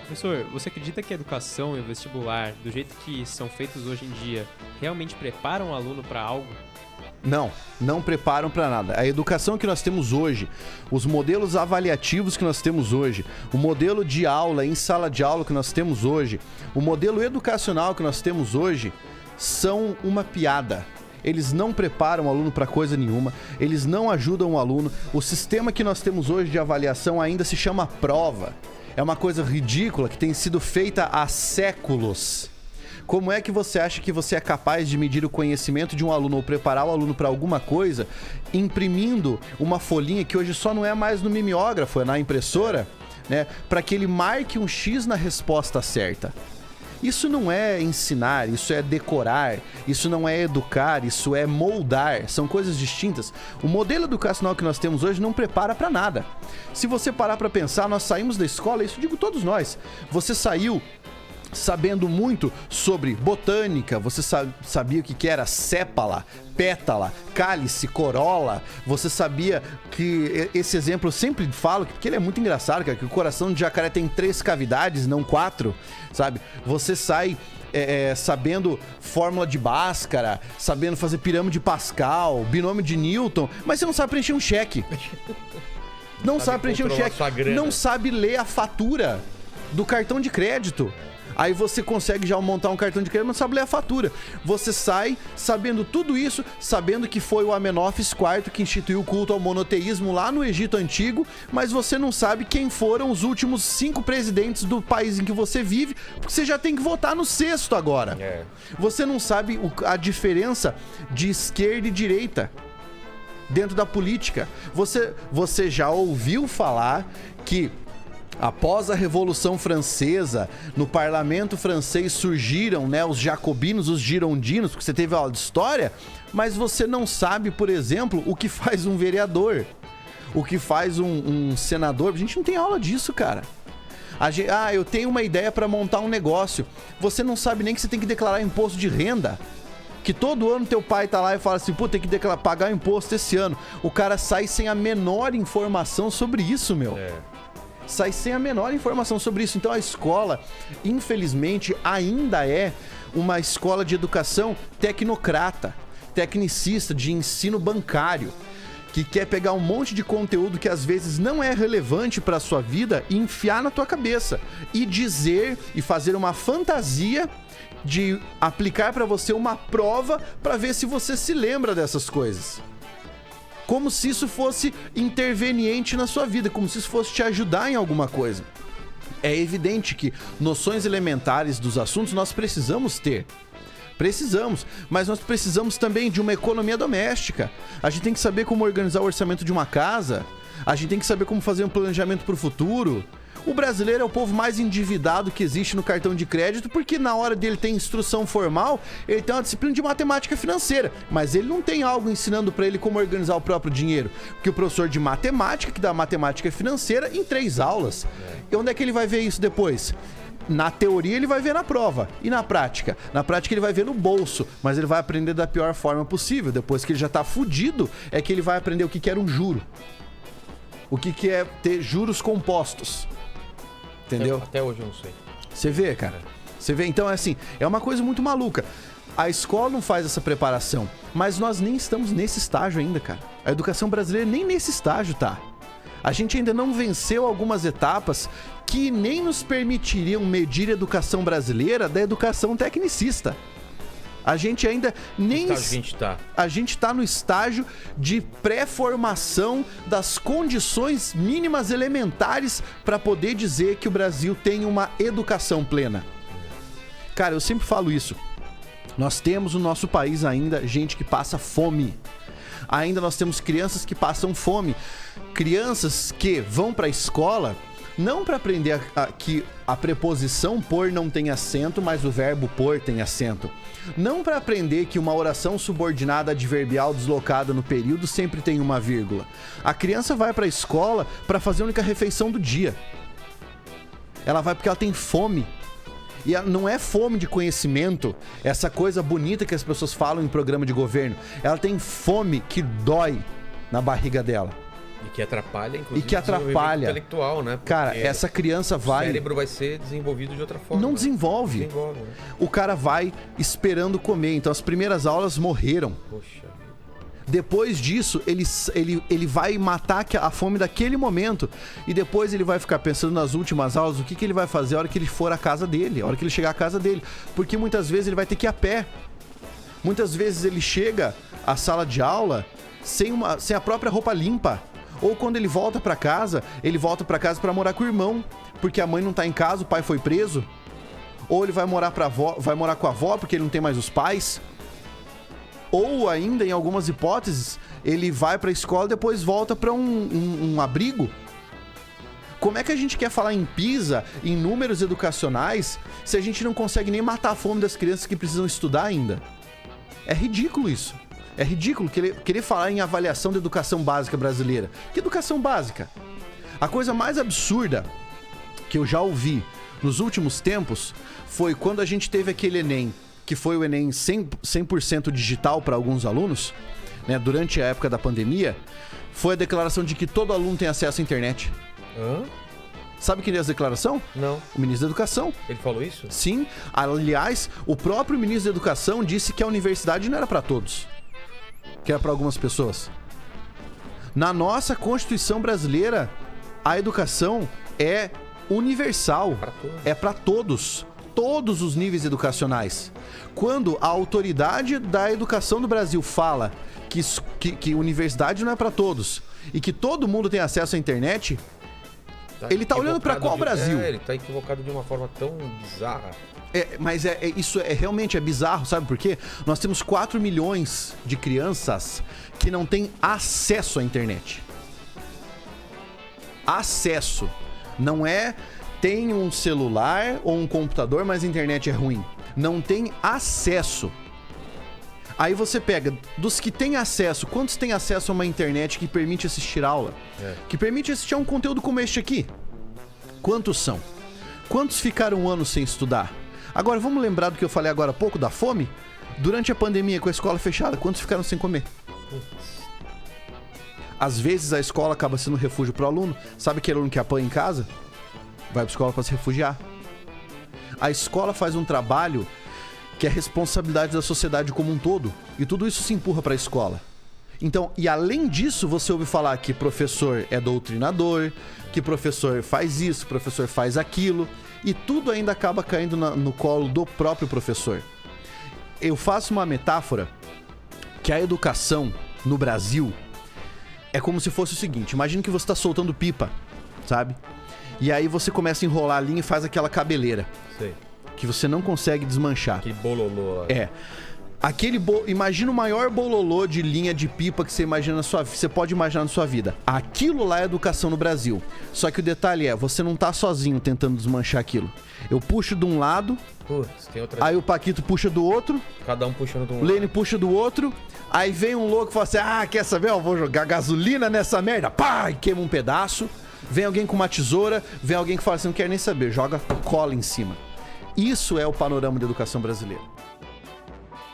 Professor, você acredita que a educação e o vestibular, do jeito que são feitos hoje em dia, realmente preparam o aluno para algo? Não preparam para nada. A educação que nós temos hoje, os modelos avaliativos que nós temos hoje, o modelo de aula em sala de aula que nós temos hoje, o modelo educacional que nós temos hoje, são uma piada. Eles não preparam o aluno para coisa nenhuma, eles não ajudam o aluno. O sistema que nós temos hoje de avaliação ainda se chama prova. É uma coisa ridícula que tem sido feita há séculos. Como é que você acha que você é capaz de medir o conhecimento de um aluno ou preparar o aluno para alguma coisa imprimindo uma folhinha que hoje só não é mais no mimeógrafo, é na impressora, né, para que ele marque um X na resposta certa? Isso não é ensinar, isso é decorar, isso não é educar, isso é moldar, são coisas distintas. O modelo educacional que nós temos hoje não prepara para nada. Se você parar para pensar, nós saímos da escola, isso digo todos nós, você saiu sabendo muito sobre botânica, você sabia o que era sépala, pétala, cálice, corola, você sabia que, esse exemplo eu sempre falo, porque ele é muito engraçado, cara, que o coração de jacaré tem 3 cavidades, não 4, sabe? Você sai sabendo fórmula de Bhaskara, sabendo fazer pirâmide de Pascal, binômio de Newton, mas você não sabe preencher um cheque. Não sabe preencher um cheque, não sabe ler a fatura do cartão de crédito. Aí você consegue já montar um cartão de crédito, mas não sabe ler a fatura. Você sai sabendo tudo isso, sabendo que foi o Amenófis IV que instituiu o culto ao monoteísmo lá no Egito Antigo, mas você não sabe quem foram os últimos 5 presidentes do país em que você vive, porque você já tem que votar no 6º agora. Você não sabe a diferença de esquerda e direita dentro da política. Você já ouviu falar que após a Revolução Francesa, no parlamento francês surgiram, né, os jacobinos, os girondinos, porque você teve aula de história, mas você não sabe, por exemplo, o que faz um vereador, o que faz um senador. A gente não tem aula disso, cara. Eu tenho uma ideia para montar um negócio. Você não sabe nem que você tem que declarar imposto de renda. Que todo ano teu pai tá lá e fala assim, pô, tem que pagar imposto esse ano. O cara sai sem a menor informação sobre isso, meu. Sai sem a menor informação sobre isso. Então a escola, infelizmente, ainda é uma escola de educação tecnocrata, tecnicista, de ensino bancário, que quer pegar um monte de conteúdo que às vezes não é relevante para a sua vida e enfiar na tua cabeça e dizer e fazer uma fantasia de aplicar para você uma prova para ver se você se lembra dessas coisas. Como se isso fosse interveniente na sua vida, como se isso fosse te ajudar em alguma coisa. É evidente que noções elementares dos assuntos nós precisamos ter. Precisamos, mas nós precisamos também de uma economia doméstica. A gente tem que saber como organizar o orçamento de uma casa, a gente tem que saber como fazer um planejamento para o futuro. O brasileiro é o povo mais endividado que existe no cartão de crédito, porque na hora dele ter instrução formal, ele tem uma disciplina de matemática financeira, mas ele não tem algo ensinando para ele como organizar o próprio dinheiro, porque o professor de matemática, que dá matemática financeira, em 3 aulas. E onde é que ele vai ver isso depois? Na teoria ele vai ver na prova. E na prática? Na prática ele vai ver no bolso, mas ele vai aprender da pior forma possível. Depois que ele já tá fudido, é que ele vai aprender o que era um juro. O que é ter juros compostos. Entendeu? Até hoje eu não sei. Você vê, cara. Você vê, então é assim, é uma coisa muito maluca. A escola não faz essa preparação, mas nós nem estamos nesse estágio ainda, cara. A educação brasileira nem nesse estágio tá. A gente ainda não venceu algumas etapas que nem nos permitiriam medir a educação brasileira da educação tecnicista. A gente ainda nem... A gente tá no estágio de pré-formação das condições mínimas elementares para poder dizer que o Brasil tem uma educação plena. Cara, eu sempre falo isso. Nós temos no nosso país ainda gente que passa fome. Ainda nós temos crianças que passam fome. Crianças que vão para a escola não para aprender que a preposição por não tem acento, mas o verbo por tem acento. Não para aprender que uma oração subordinada adverbial deslocada no período sempre tem uma vírgula. A criança vai para a escola para fazer a única refeição do dia. Ela vai porque ela tem fome. E não é fome de conhecimento, essa coisa bonita que as pessoas falam em programa de governo. Ela tem fome que dói na barriga dela. E que atrapalha, inclusive, E que o desenvolvimento atrapalha. intelectual, né? Cara, Porque essa criança o vai... cérebro vai ser desenvolvido de outra forma. Não desenvolve. Desenvolve, né? O cara vai esperando comer. Então as primeiras aulas morreram. Poxa vida. Depois disso, ele vai matar a fome daquele momento. E depois ele vai ficar pensando nas últimas aulas, o que ele vai fazer a hora que ele for à casa dele, a hora que ele chegar à casa dele. Porque muitas vezes ele vai ter que ir a pé. Muitas vezes ele chega à sala de aula sem a própria roupa limpa. Ou quando ele volta pra casa pra morar com o irmão, porque a mãe não tá em casa, o pai foi preso. Ou ele vai morar com a avó porque ele não tem mais os pais. Ou ainda, em algumas hipóteses, ele vai pra escola e depois volta pra um abrigo. Como é que a gente quer falar em PISA, em números educacionais, se a gente não consegue nem matar a fome das crianças que precisam estudar ainda? É ridículo isso. É ridículo querer falar em avaliação da educação básica brasileira. Que educação básica? A coisa mais absurda que eu já ouvi nos últimos tempos foi quando a gente teve aquele Enem, que foi o Enem 100% digital para alguns alunos, né, durante a época da pandemia, foi a declaração de que todo aluno tem acesso à internet. Hã? Sabe quem é essa declaração? Não. O ministro da Educação. Ele falou isso? Sim. Aliás, o próprio ministro da Educação disse que a universidade não era para todos, que era para algumas pessoas. Na nossa Constituição brasileira, a educação é universal. É para todos. Todos os níveis educacionais. Quando a autoridade da educação do Brasil fala que universidade não é para todos e que todo mundo tem acesso à internet, ele tá olhando para qual Brasil? Ele tá equivocado de uma forma tão bizarra. Mas isso realmente é bizarro, sabe por quê? Nós temos 4 milhões de crianças que não têm acesso à internet. Acesso. Não é tem um celular ou um computador, mas a internet é ruim. Não tem acesso. Aí você pega, dos que têm acesso, quantos têm acesso a uma internet que permite assistir aula? Que permite assistir a um conteúdo como este aqui? Quantos são? Quantos ficaram um ano sem estudar? Agora, vamos lembrar do que eu falei agora há pouco, da fome? Durante a pandemia, com a escola fechada, quantos ficaram sem comer? Às vezes a escola acaba sendo um refúgio para o aluno. Sabe aquele aluno que apanha em casa? Vai para a escola para se refugiar. A escola faz um trabalho que é responsabilidade da sociedade como um todo. E tudo isso se empurra para a escola. Então, e além disso, você ouve falar que professor é doutrinador, que professor faz isso, professor faz aquilo, e tudo ainda acaba caindo no colo do próprio professor. Eu faço uma metáfora que a educação no Brasil é como se fosse o seguinte: imagine que você está soltando pipa, sabe? E aí você começa a enrolar a linha e faz aquela cabeleira. Sei. Que você não consegue desmanchar. Aquele bololô lá. Imagina o maior bololô de linha de pipa que você pode imaginar na sua vida. Aquilo lá é educação no Brasil. Só que o detalhe é, você não tá sozinho tentando desmanchar aquilo. Eu puxo de um lado, tem outra... aí o Paquito puxa do outro, cada um puxando de um lado, o Lene puxa do outro, aí vem um louco e fala assim: quer saber? Eu vou jogar gasolina nessa merda. Pá! E queima um pedaço. Vem alguém com uma tesoura, vem alguém que fala assim: não quer nem saber, joga cola em cima. Isso é o panorama da educação brasileira.